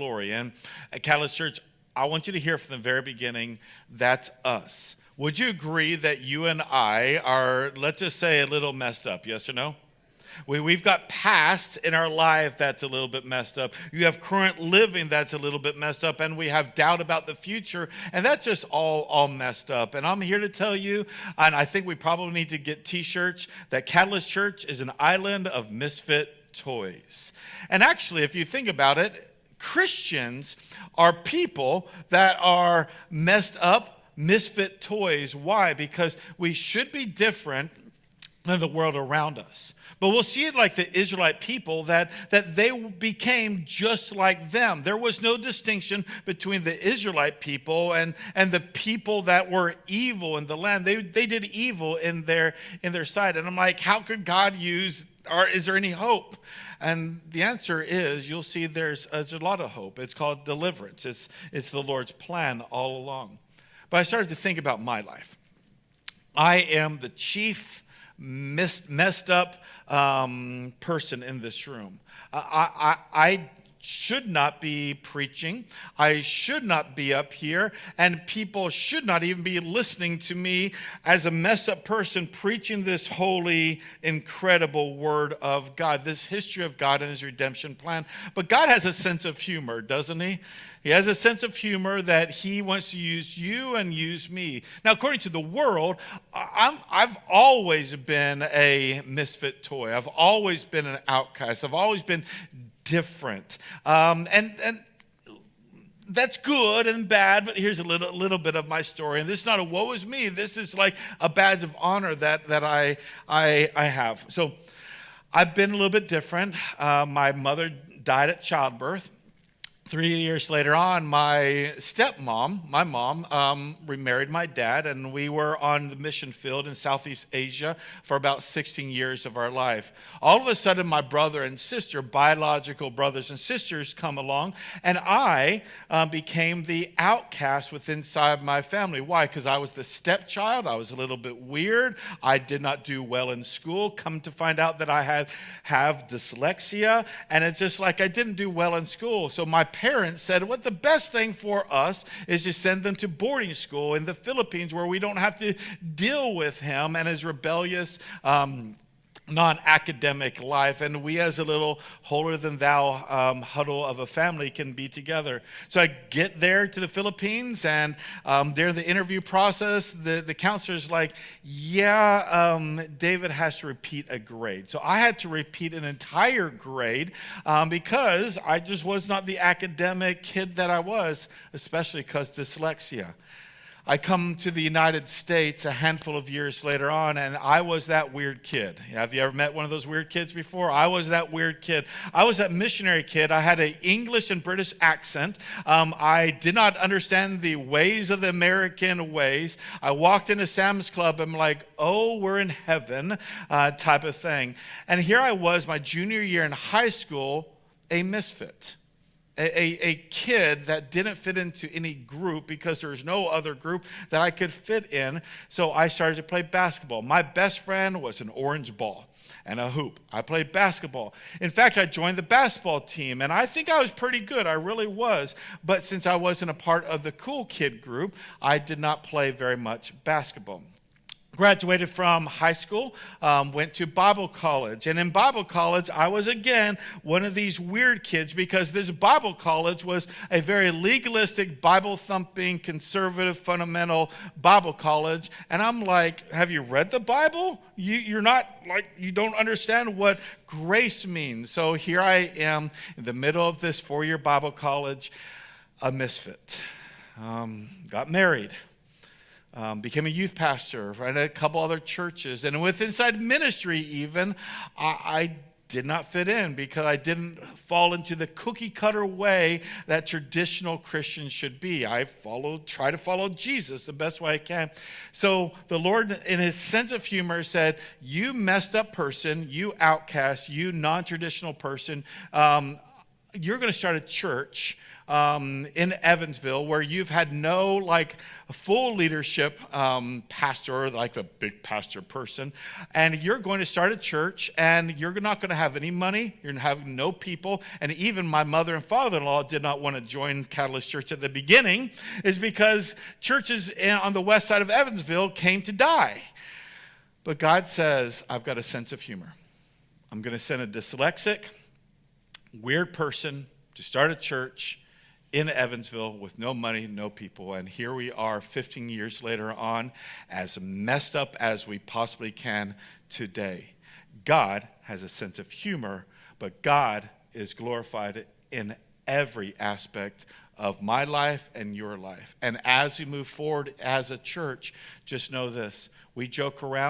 glory. And at Catalyst Church, I want you to hear from the very beginning, that's us. Would you agree that you and I are, let's just say, a little messed up, yes or no? We've got past in our life that's a little bit messed up. You have current living that's a little bit messed up, and we have doubt about the future, and that's just all messed up. And I'm here to tell you, and I think we probably need to get t-shirts, that Catalyst Church is an island of misfit toys. And actually, if you think about it, Christians are people that are messed up, misfit toys. Why? Because we should be different than the world around us. But we'll see it like the Israelite people, that they became just like them. There was no distinction between the Israelite people and the people that were evil in the land. They did evil in their sight. And I'm like, how could God use, or is there any hope? And the answer is, you'll see there's a lot of hope. It's called deliverance. It's the Lord's plan all along. But I started to think about my life. I am the chief messed up person in this room. I should not be preaching. I should not be up here, and people should not even be listening to me as a messed up person preaching this holy, incredible word of God, this history of God and his redemption plan. But God has a sense of humor, doesn't he? He has a sense of humor that he wants to use you and use me. Now, according to the world, I've always been a misfit toy. I've always been an outcast. I've always been different. And that's good and bad, but here's a little bit of my story. And this is not a woe is me. This is like a badge of honor that I have. So I've been a little bit different. My mother died at childbirth. 3 years later on, my mom, remarried my dad, and we were on the mission field in Southeast Asia for about 16 years of our life. All of a sudden, my brother and sister, biological brothers and sisters, come along, and I became the outcast within inside my family. Why? Because I was the stepchild. I was a little bit weird. I did not do well in school. Come to find out that I have dyslexia, and it's just like I didn't do well in school. So my parents said, what the best thing for us is to send them to boarding school in the Philippines, where we don't have to deal with him and his rebellious non-academic life, and we as a little holier-than-thou huddle of a family can be together. So I get there to the Philippines, and during the interview process, the counselor's like, David has to repeat a grade. So I had to repeat an entire grade because I just was not the academic kid that I was, especially because dyslexia. I come to the United States a handful of years later on, and I was that weird kid. Have you ever met one of those weird kids before? I was that weird kid. I was that missionary kid. I had an English and British accent. I did not understand the ways of the American ways. I walked into Sam's Club, and I'm like, oh, we're in heaven, type of thing. And here I was, my junior year in high school, a misfit. A kid that didn't fit into any group because there was no other group that I could fit in. So I started to play basketball. My best friend was an orange ball and a hoop. I played basketball. In fact, I joined the basketball team, and I think I was pretty good. I really was. But since I wasn't a part of the cool kid group, I did not play very much basketball. Graduated from high school, went to Bible college. And in Bible college, I was again one of these weird kids because this Bible college was a very legalistic, Bible-thumping, conservative, fundamental Bible college. And I'm like, have you read the Bible? You're not like, you don't understand what grace means. So here I am in the middle of this 4-year Bible college, a misfit. Got married. Became a youth pastor, right, at a couple other churches. And with inside ministry even, I did not fit in because I didn't fall into the cookie cutter way that traditional Christians should be. I try to follow Jesus the best way I can. So the Lord, in his sense of humor, said, you messed up person, you outcast, you non-traditional person, you're going to start a church in Evansville where you've had no like full leadership pastor, like the big pastor person, and you're going to start a church, and you're not going to have any money, you're going to have no people. And even my mother and father-in-law did not want to join Catalyst Church at the beginning, is because churches on the west side of Evansville came to die. But God says, I've got a sense of humor. I'm going to send a dyslexic, weird person to start a church in Evansville with no money, no people. And here we are 15 years later on, as messed up as we possibly can today. God has a sense of humor, but God is glorified in every aspect of my life and your life. And as we move forward as a church, just know this: we joke around.